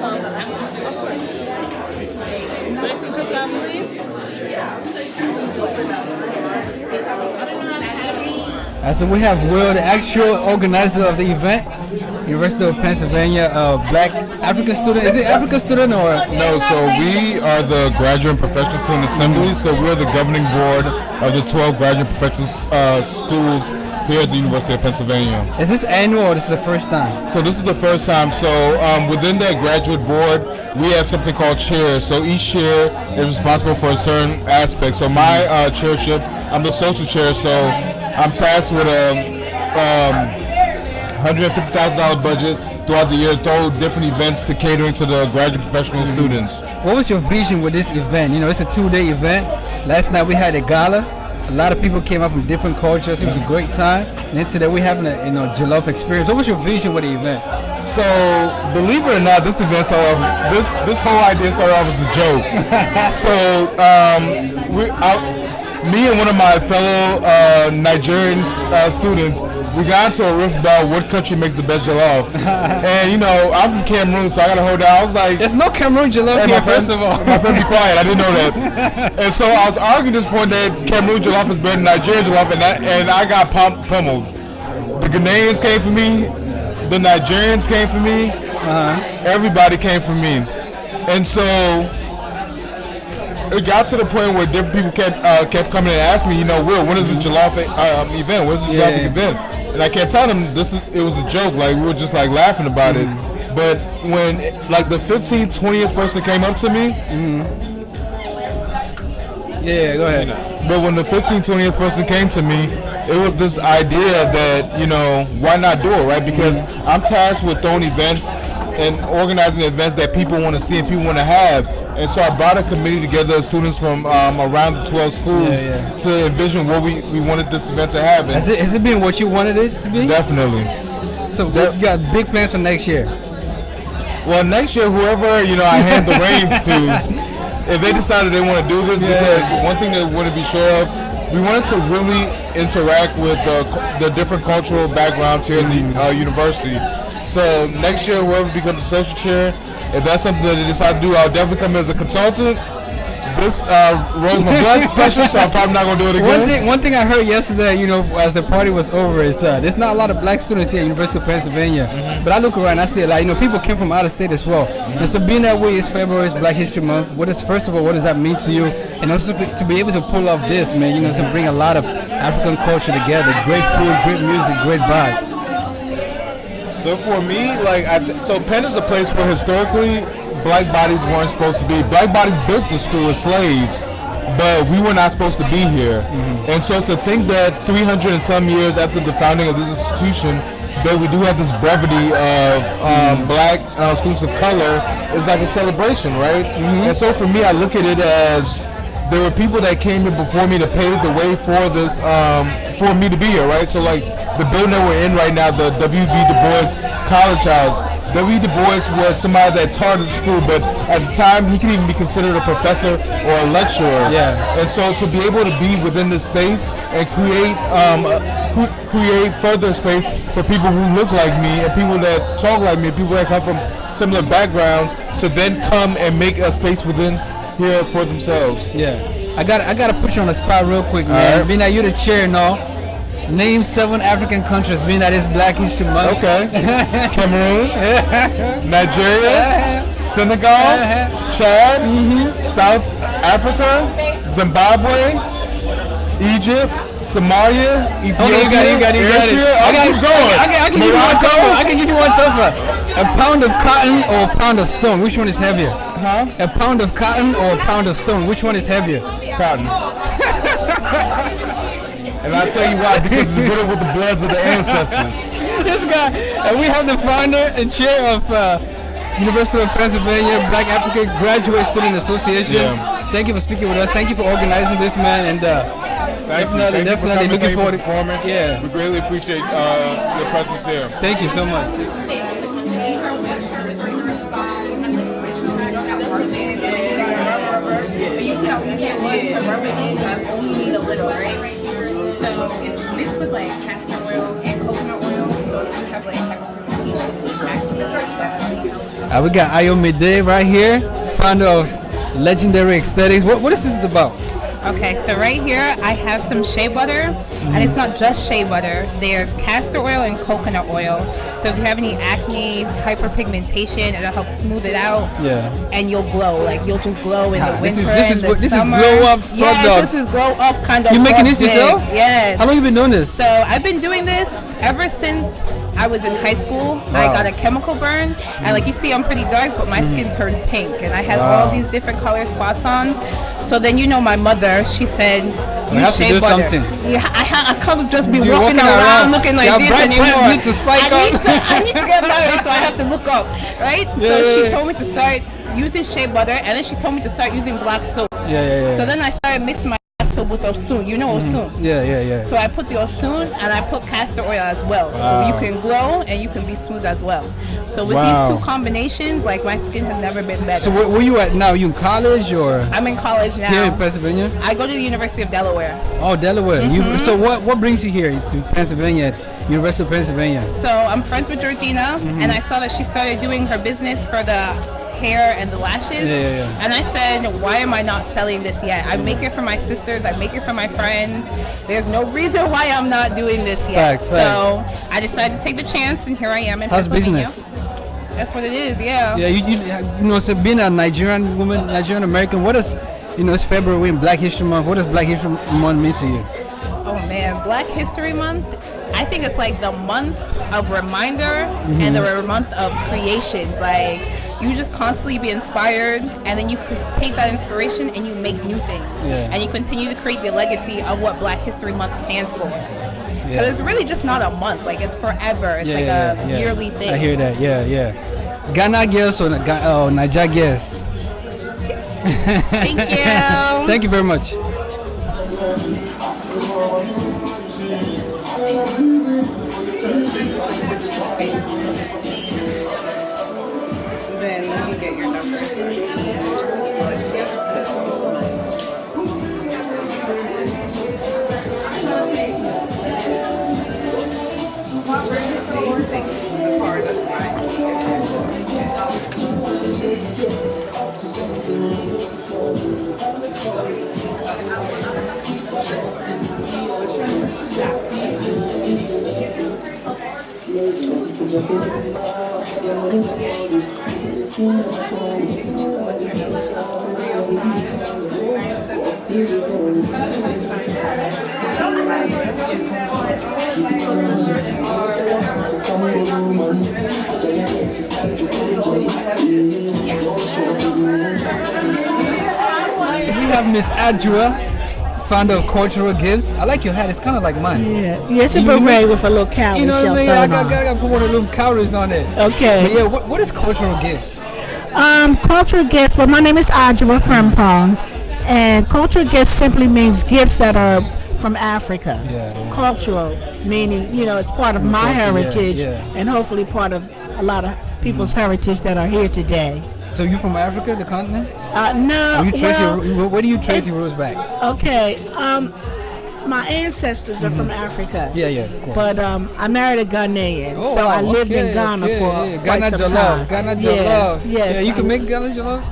Of course. Mexico family. So we have Will, the actual organizer of the event, University of Pennsylvania, Black African student. Is it African student or? No, so we are the Graduate and Professional Student Assembly. So we're the governing board of the 12 graduate professional schools here at the University of Pennsylvania. Is this annual or this is the first time? So this is the first time. So within that graduate board, we have something called chairs. So each chair is responsible for a certain aspect. So my chairship, I'm the social chair. So I'm tasked with a $150,000 budget throughout the year, throw different events to catering to the graduate professional students. What was your vision with this event? You know, it's a 2-day event. Last night we had a gala. A lot of people came out from different cultures. It was a great time. And then today we're having a Jollof experience. What was your vision with the event? So, believe it or not, this event started off, this whole idea started off as a joke. So, me and one of my fellow Nigerian students, we got into a riff about what country makes the best jollof. And I'm from Cameroon, so I gotta hold down. I was like, there's no Cameroon jollof here, first of all. My friend, be quiet. I didn't know that. And so I was arguing this point that Cameroon jollof is better than Nigerian jollof, and I got pummeled. The Ghanaians came for me. The Nigerians came for me. Everybody came for me. And so it got to the point where different people kept coming and asking me, Will, when is the Jollof event? When is the Jollof event? And I kept telling them it was a joke. Like, we were just like laughing about it. But when like the 15th, 20th person came up to me. Yeah, go ahead. But when the 15th, 20th person came to me, it was this idea that, why not do it, right? Because I'm tasked with throwing events and organizing events that people want to see and people want to have. And so I brought a committee together of students from around the 12 schools to envision what we wanted this event to have. Has it been what you wanted it to be? Definitely. So you got big plans for next year? Well, next year, whoever, I hand the reins to, if they decided they want to do this, because one thing that we want to be sure of, we wanted to really interact with the different cultural backgrounds here in the university. So next year, whoever becomes the social chair, if that's something that they decide to do, I'll definitely come as a consultant. This rose my blood pressure, so I'm probably not going to do it again. One thing I heard yesterday, as the party was over, is there's not a lot of black students here at University of Pennsylvania. But I look around, I see a lot. People came from out of state as well. And so being that way, it's February, it's Black History Month. First of all, what does that mean to you? And also to be able to pull off this, man, to bring a lot of African culture together. Great food, great music, great vibe. So for me, so Penn is a place where historically black bodies weren't supposed to be. Black bodies built the school as slaves, but we were not supposed to be here. And so to think that 300 and some years after the founding of this institution, that we do have this brevity of black students of color is like a celebration, right? And so for me, I look at it as there were people that came here before me to pave the way for this, for me to be here, right? So like the building that we're in right now, the W.B. Du Bois College House, W. Du Bois was somebody that taught at the school, but at the time he could even be considered a professor or a lecturer. And so to be able to be within this space and create further space for people who look like me and people that talk like me, people that come from similar backgrounds, to then come and make a space within here for themselves. I gotta put you on the spot real quick, man. Being that you're the chair and all, name 7 African countries, being that it's Black History Month. Okay. Cameroon, Nigeria, Senegal, Chad, South Africa, Zimbabwe, Egypt, Somalia, Ethiopia. You got it. I can give you one tougher. A pound of cotton or a pound of stone, which one is heavier? A pound of cotton or a pound of stone, which one is heavier? Cotton. And I'll tell you why, because it's good with the bloods of the ancestors. This guy, and we have the founder and chair of University of Pennsylvania Black African Graduate Student Association. Thank you for speaking with us. Thank you for organizing this, man. And definitely looking forward to performing. We greatly appreciate your presence here. Thank you so much. So it's mixed with like castor oil and coconut oil. So if you have like hyperfermentation, back to the We got Ayomide right here, founder of Legendary Aesthetics. What is this about? Okay, so right here I have some shea butter, and it's not just shea butter. There's castor oil and coconut oil. So if you have any acne, hyperpigmentation, it'll help smooth it out. Yeah. And you'll glow. Like you'll just glow in the winter This and the summer. This is glow up. Yes, this is glow up kind of. You making this yourself? Yes. How long you been doing this? So I've been doing this ever since I was in high school. Wow. I got a chemical burn, and like you see, I'm pretty dark, but my skin turned pink, and I had all these different color spots on. So then my mother, she said, you have to do butter. something. Yeah, I can't just be walking around looking like this anymore. Need to spike I need to get married, so I have to look up, right? So she told me to start using shea butter, and then she told me to start using black soap. Yeah. So then I started mixing my black soap with Osun. You know Osun? Yeah. So I put the Osun and I put castor oil as well. Wow. So you can glow and you can be smooth as well. So with these two combinations, like my skin has never been better. So where you at now? You in college or? I'm in college now. Here in Pennsylvania? I go to the University of Delaware. Oh, Delaware. So what brings you here to Pennsylvania, University of Pennsylvania? So I'm friends with Georgina, and I saw that she started doing her business for the hair and the lashes. Yeah. And I said, why am I not selling this yet? I make it for my sisters, I make it for my friends. There's no reason why I'm not doing this yet. Facts. So I decided to take the chance, and here I am in How's Pennsylvania. business? That's what it is, yeah. Yeah, you know, so being a Nigerian woman, Nigerian American, what does, it's February in Black History Month. What does Black History Month mean to you? Oh man, Black History Month, I think it's like the month of reminder and the month of creations. Like, you just constantly be inspired, and then you take that inspiration and you make new things. Yeah. And you continue to create the legacy of what Black History Month stands for. Because it's really just not a month, like it's forever. It's like a yearly thing. I hear that, yeah. Ghana girls or Niger girls? Thank you. Thank you very much. Then let me get your number. The card, that's So we have Miss Adjua, founder of Cultural Gifts. I like your hat. It's kind of like mine. Yeah, it's a beret with a little cowrie. You know what I mean? shell I thrown on. got put one of the little cowries on it. Okay. But yeah, what is Cultural Gifts? Cultural gifts. Well, my name is Adjua Frimpong, and cultural gifts simply means gifts that are from Africa. Yeah. Cultural, meaning it's part of my heritage, and hopefully part of a lot of people's heritage that are here today. So you from Africa, the continent? No. Or you trace where do you trace your roots back? Okay. My ancestors are from Africa. Yeah, of course. But I married a Ghanaian, Oh, so wow, I lived okay, in Ghana okay, for yeah. quite Ghana some Jollof, time. Ghana Yeah, Jollof. yes. Yeah, you can make Ghana Jollof?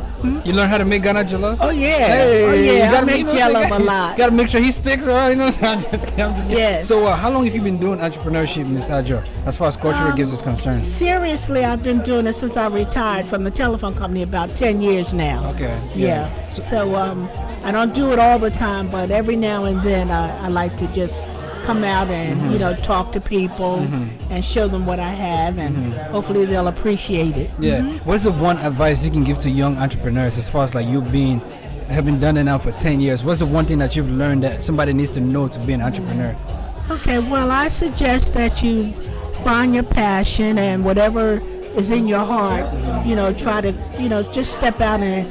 You learn how to make Ghana Jollof? Oh yeah. Hey, Oh you yeah. I gotta make Jollof a lot. Gotta make sure he sticks around, I'm just kidding. Yes. So how long have you been doing entrepreneurship, Miss Adjua, as far as Cultural Gifts is concerned? Seriously, I've been doing it since I retired from the telephone company about 10 years now. Okay. Yeah. So I don't do it all the time, but every now and then I like to just come out and talk to people and show them what I have, and hopefully they'll appreciate it. Yeah. What's the one advice you can give to young entrepreneurs as far as like you having done it now for 10 years? What's the one thing that you've learned that somebody needs to know to be an entrepreneur? Okay, well, I suggest that you find your passion and whatever is in your heart, try to, just step out and,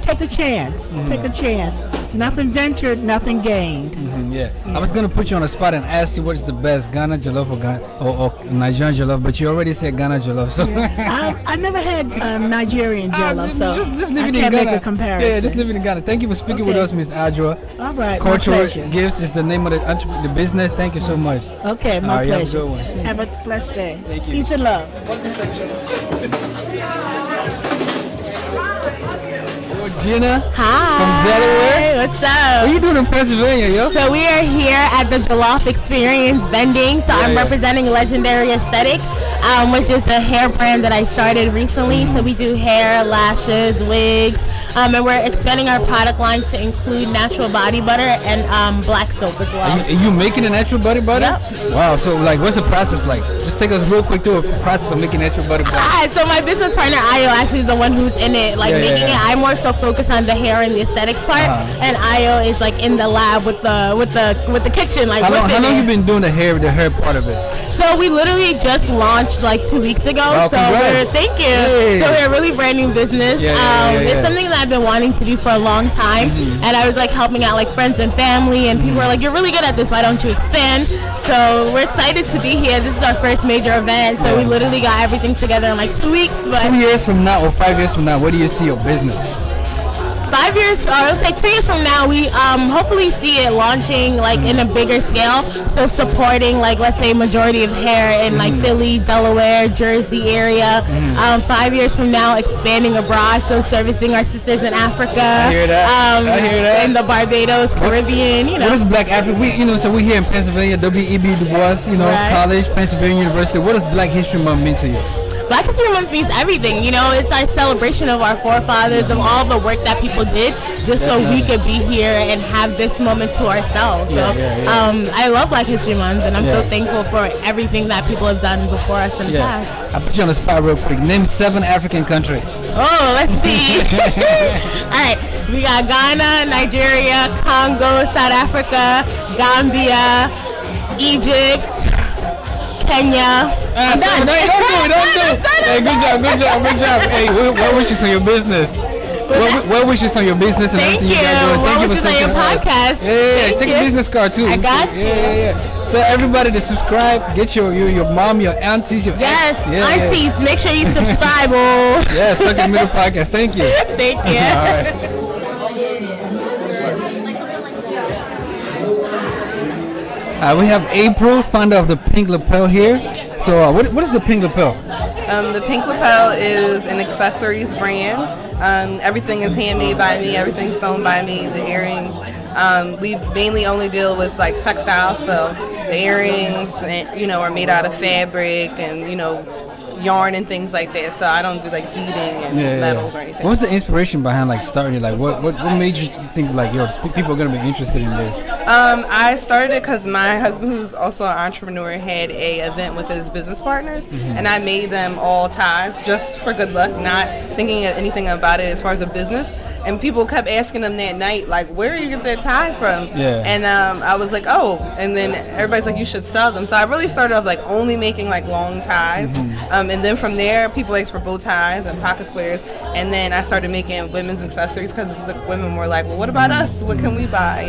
take a chance. Take a chance. Nothing ventured, nothing gained. Yeah. I was going to put you on the spot and ask you what's the best, Ghana Jollof or Nigerian Jollof, but you already said Ghana Jollof. So I never had Nigerian Jollof, so just I can't can't make a comparison. Yeah, just living in Ghana. Thank you for speaking with us, Miss Adjua. All right, my Cultural pleasure. Gifts is the name of the business. Thank you so much. Okay, my All right, you have a pleasure. good one. Have a blessed day. Thank you. Peace and love. Gina Hi. from Delaware. What's up? What are you doing in Pennsylvania, yo? So we are here at the Jollof Experience vending. So I'm representing Legendary Aesthetic, which is a hair brand that I started recently. So we do hair, lashes, wigs, and we're expanding our product line to include natural body butter and black soap as well. Are you making a natural body butter? Yep. Wow. So like, what's the process like? Just take us real quick through the process of making natural body butter. So my business partner Ayo actually is the one who's in it, like making it. I'm more so focused on the hair and the aesthetics part, and Ayo is like in the lab with the kitchen. Like how long you been doing the hair part of it? So we literally just launched like 2 weeks ago. Oh, so congrats. thank you. Hey. So we're a really brand new business. It's something that I've been wanting to do for a long time, and I was like helping out like friends and family, and people were like, "You're really good at this. Why don't you expand?" So we're excited to be here. This is our first major event. So we literally got everything together in like 2 weeks. But 2 years from now or 5 years from now, where do you see your business? 5 years, I would say 2 years from now, we hopefully see it launching like in a bigger scale. So supporting like, let's say, majority of hair in like Philly, Delaware, Jersey area. 5 years from now, expanding abroad, so servicing our sisters in Africa. I hear that. In the Barbados, Caribbean, you know. What is Black Africa? So we're here in Pennsylvania, W.E.B. Du Bois, College, Pennsylvania University. What does Black History Month mean to you? Black History Month means everything, it's our celebration of our forefathers, of all the work that people did, just so we could be here and have this moment to ourselves. I love Black History Month, and I'm so thankful for everything that people have done before us in the past. I'll put you on the spot real quick. Name 7 African countries. Oh, let's see. All right, we got Ghana, Nigeria, Congo, South Africa, Gambia, Egypt, Kenya. I'm done. No, don't do it. Hey, good job. Hey, well wishes on your business. Well wishes on your business and everything you got doing. Well wishes on your podcast. Yeah. Take a business card too. I got you. Yeah. So everybody to subscribe, get your mom, your aunties, your yes, ex. aunties, make sure you subscribe. Yes, Stuck in the Middle podcast. Thank you. Thank you. All right. We have April, founder of the Pink Lapel here. So what is the Pink Lapel? The Pink Lapel is an accessories brand. Everything is handmade by me. Everything's sewn by me. The earrings. We mainly only deal with like textiles. So the earrings, are made out of fabric and yarn and things like that. So I don't do like beading and metals or anything. What was the inspiration behind like starting it? Like what made you think like people are gonna be interested in this? I started it because my husband, who's also an entrepreneur, had a event with his business partners, and I made them all ties just for good luck, not thinking of anything about it as far as a business. And people kept asking them that night, like, where do you get that tie from? Yeah. And I was like, oh. And then everybody's like, you should sell them. So I really started off like only making like long ties. And then from there, people asked for bow ties and pocket squares. And then I started making women's accessories because the women were like, well, what about us? What can we buy?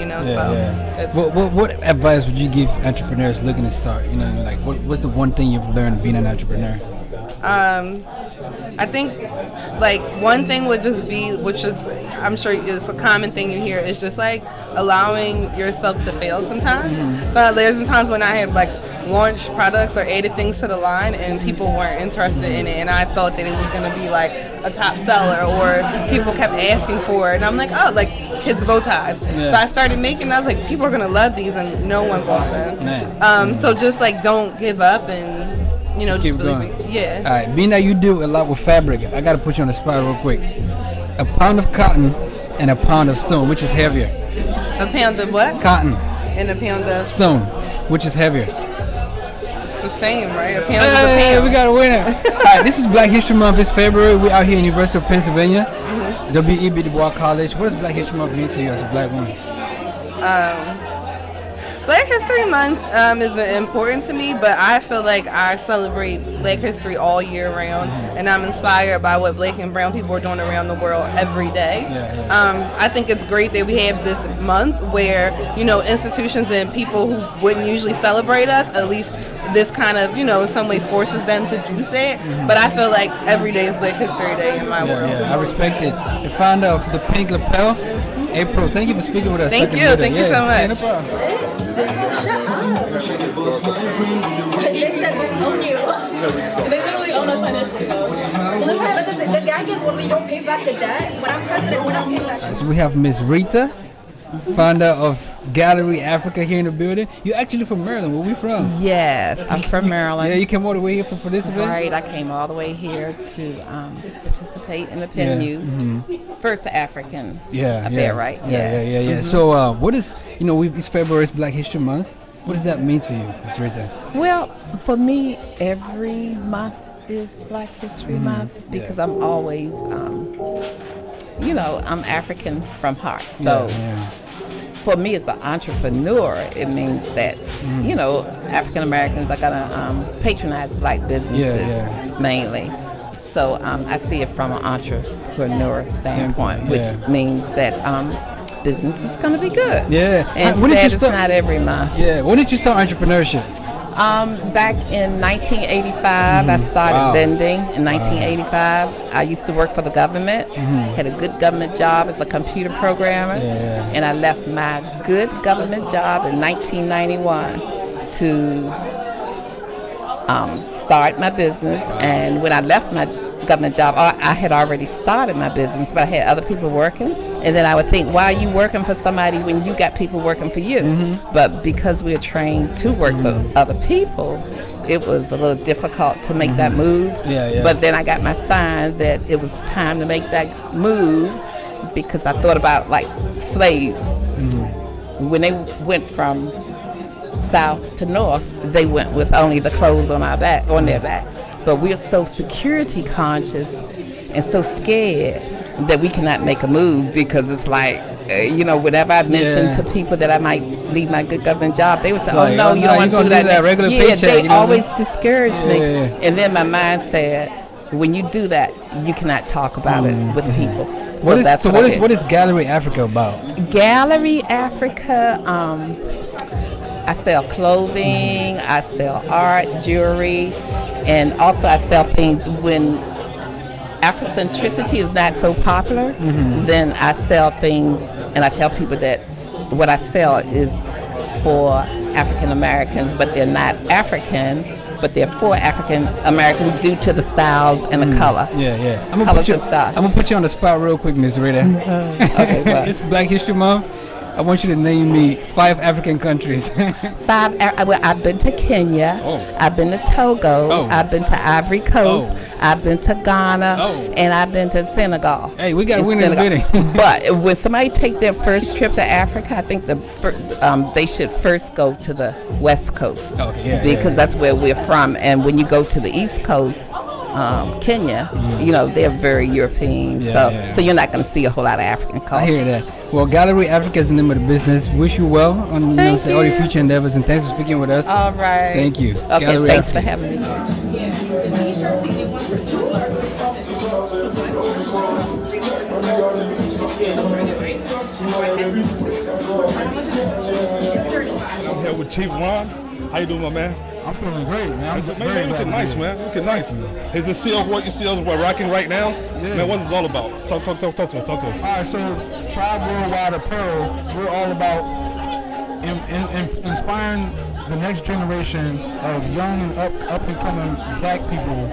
What advice would you give entrepreneurs looking to start? Like what's the one thing you've learned being an entrepreneur? I think like one thing would just be, which is I'm sure it's a common thing you hear, is just like allowing yourself to fail sometimes. So there's been times when I have like launched products or added things to the line and people weren't interested in it, and I thought that it was going to be like a top seller, or people kept asking for it, and I'm like, oh, like kids bow ties. So I started making, and I was like, people are going to love these, and no one bought them. So just like don't give up and just keep believe going. it. Yeah. All right, being that you do a lot with fabric, I got to put you on the spot real quick. A pound of cotton and a pound of stone, which is heavier? A pound of what? Cotton. And a pound of stone, which is heavier? It's the same, right? A pound is a pound. We got a winner. All right, this is Black History Month. It's February. We're out here in University of Pennsylvania, W.E.B. Du Bois College. What does Black History Month mean to you as a black woman? Black History Month is important to me, but I feel like I celebrate Black history all year round, and I'm inspired by what Black and brown people are doing around the world every day. I think it's great that we have this month where, institutions and people who wouldn't usually celebrate us, at least this kind of, in some way forces them to do that. But I feel like every day is Black History Day in my world. I respect it. The founder of the Pink Lapel, April, thank you for speaking with us. Thank you so much. No problem. They literally own you. They literally own us financially though. the gag is when we don't pay back the debt. When I'm president, we're not paying back. So we have Miss Rita, founder of Gallery Africa here in the building. You're actually from Maryland. Where we from? Yes, I'm from Maryland. Yeah, you came all the way here for this event? Right, I came all the way here to participate in the venue. First African affair, right? Yeah. So what is, it's February, it's Black History Month. What does that mean to you, Ms. Rita? Well, for me, every month is Black History Month because I'm always, I'm African from heart. So for me as an entrepreneur, it means that, African Americans are going to patronize Black businesses mainly. So I see it from an entrepreneur standpoint, which means that business is going to be good. Yeah. And it's not every month. Yeah. When did you start entrepreneurship? Back in 1985, I started vending in 1985. I used to work for the government, had a good government job as a computer programmer, and I left my good government job in 1991 to start my business. And when I left my government job, I had already started my business, but I had other people working. And then I would think, why are you working for somebody when you got people working for you? But because we were trained to work for other people, it was a little difficult to make that move. But then I got my sign that it was time to make that move because I thought about like slaves. When they went from south to north, they went with only the clothes on their back. But we're so security conscious and so scared that we cannot make a move because it's like, whenever I mention to people that I might leave my good government job, they would say, you don't want to do that. Regular paycheck, they always discourage me. And then my mind said, when you do that, you cannot talk about it with people. What is Gallery Africa about? Gallery Africa, I sell clothing, I sell art, jewelry, and also I sell things when Afrocentricity is not so popular, then I sell things and I tell people that what I sell is for African Americans, but they're not African, but they're for African Americans due to the styles and the color. I'm gonna put you on the spot real quick, Ms. Rita. Okay, what? This is Black History Month. I want you to name me 5 African countries. I've been to Kenya. I've been to Togo. I've been to Ivory Coast. I've been to Ghana. And I've been to Senegal. Hey, we got to win in the bidding. But when somebody take their first trip to Africa, I think they should first go to the West Coast. Because that's where we're from. And when you go to the East Coast, Kenya, they're very European. So you're not going to see a whole lot of African culture. I hear that. Well, Gallery Africa is the name of the business. Wish you well on all your future endeavors, and thanks for speaking with us. All right. Thank you. Okay, Gallery thanks Africa. for having me. I'm here with Chief Ron. How you doing, my man? I'm feeling great, man. Man, you looking nice, man. You looking nice. Is the seal what you see us rocking right now? Yeah. Man, what's this all about? Talk to us. All right, so Tribe Worldwide Apparel, we're all about inspiring the next generation of young and up and coming Black people,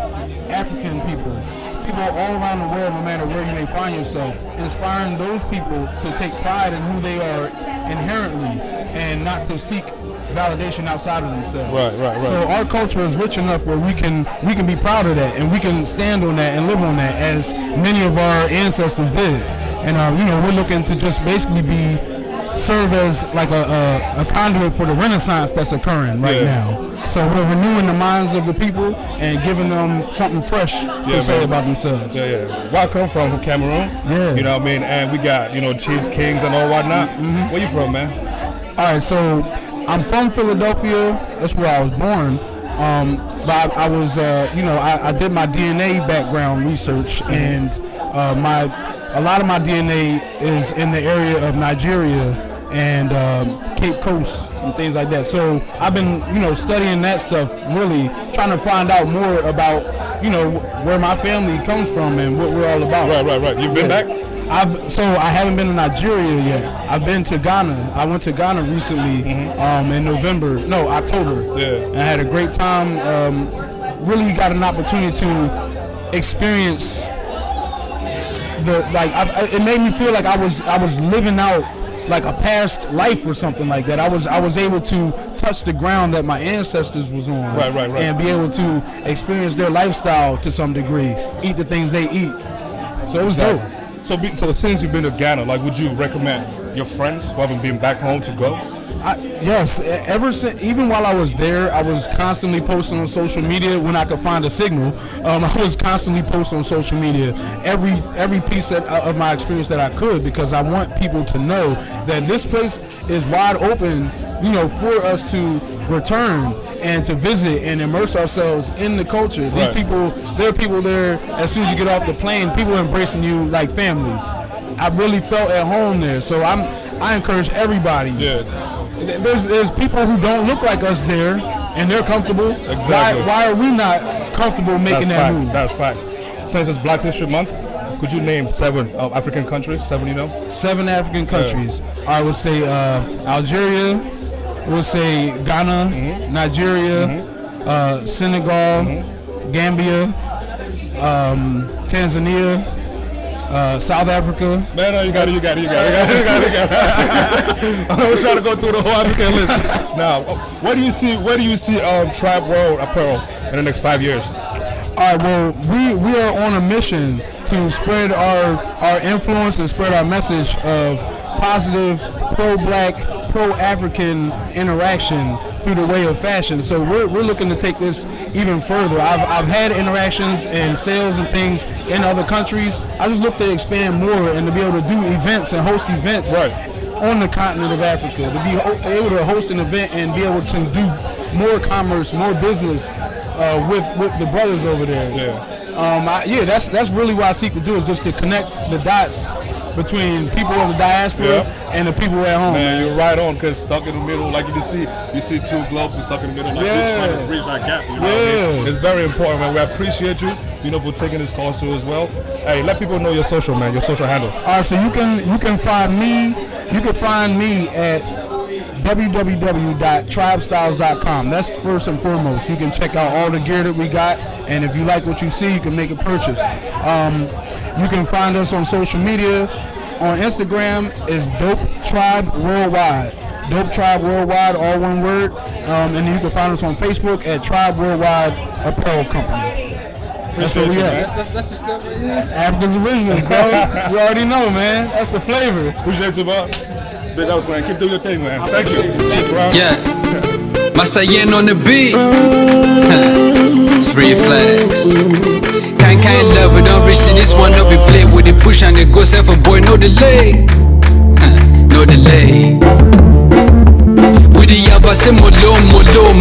African people all around the world, no matter where you may find yourself, inspiring those people to take pride in who they are inherently and not to seek validation outside of themselves. Right. So our culture is rich enough where we can be proud of that and we can stand on that and live on that as many of our ancestors did. And we're looking to just basically serve as like a conduit for the renaissance that's occurring right now. So we're renewing the minds of the people and giving them something fresh to say about themselves. Where I come from Cameroon. You know what I mean? And we got, chiefs, kings, and all whatnot. Where you from, man? All right, so I'm from Philadelphia. That's where I was born. But I was, I did my DNA background research, and a lot of my DNA is in the area of Nigeria and Cape Coast and things like that. So I've been, studying that stuff, really trying to find out more about, where my family comes from and what we're all about. Right. You've been back? I haven't been to Nigeria yet. I've been to Ghana. I went to Ghana recently in October. Yeah. And I had a great time. Really got an opportunity to experience it made me feel like I was living out like a past life or something like that. I was able to touch the ground that my ancestors was on, right, and be able to experience their lifestyle to some degree, eat the things they eat. So it was dope. So since you've been to Ghana, like, would you recommend your friends who haven't been back home to go? Yes, ever since, even while I was there, I was constantly posting on social media when I could find a signal. I was constantly posting on social media every piece of my experience that I could, because I want people to know that this place is wide open, for us to return and to visit and immerse ourselves in the culture. These people, there are people there as soon as you get off the plane, people embracing you like family. I really felt at home there, so I encourage everybody. Yeah. There's people who don't look like us there, and they're comfortable. Exactly. Why are we not comfortable making that move? That's fact. Since it's Black History Month, could you name 7 African countries? 7, 7 African countries. I would say Algeria. We'll say Ghana, Nigeria, Senegal, Gambia, Tanzania. South Africa. Man, you got it. I was trying to go through the whole African list. Now, where do you see Tribe World apparel in the next 5 years? All right, well, we are on a mission to spread our influence and spread our message of positive, pro-Black, pro-African interaction through the way of fashion. So we're looking to take this even further. I've had interactions and sales and things in other countries. I just look to expand more and to be able to do events and host events on the continent of Africa, to be able to host an event and be able to do more commerce, more business with the brothers over there. That's really what I seek to do, is just to connect the dots between people of the diaspora and the people at home. Man, you're right on, because stuck in the middle, like you see 2 globes and stuck in the middle, like trying to bridge that gap. What I mean? It's very important, man. We appreciate you, for taking this call too as well. Hey, let people know your social handle. All right, so you can find me. You can find me at www.tribestyles.com. That's first and foremost. You can check out all the gear that we got, and if you like what you see, you can make a purchase. You can find us on social media. On Instagram is Dope Tribe Worldwide. Dope Tribe Worldwide, all one word. And then you can find us on Facebook at Tribe Worldwide Apparel Company. That's what we at. That's the stuff right here. Africa's Originals, bro. You already know, man. That's the flavor. Appreciate you, bro. That was man. Keep doing your thing, man. Thank you. Yeah. Master Yen on the beat. It's reflex. Can't love it, don't reach to this one, don't be played with it. Push and it goes for boy, no delay. No delay. With the yaba say molo,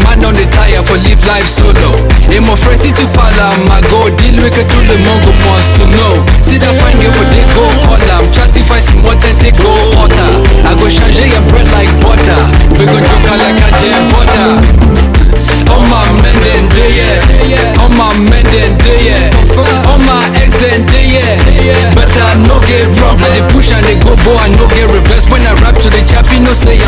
man on the tire for live life solo. Et mon frère si tu parles à ma go, dis-lui que tout le monde wants to know. See that fine girl for they go call am, chatify some more than they go order. I go changer your bread like butter, we go drink her like a jam butter. All my men then they all my men then they all my ex then they but I no get problem. I dey push and they go boy, I no get reverse. When I rap to the chappy, no say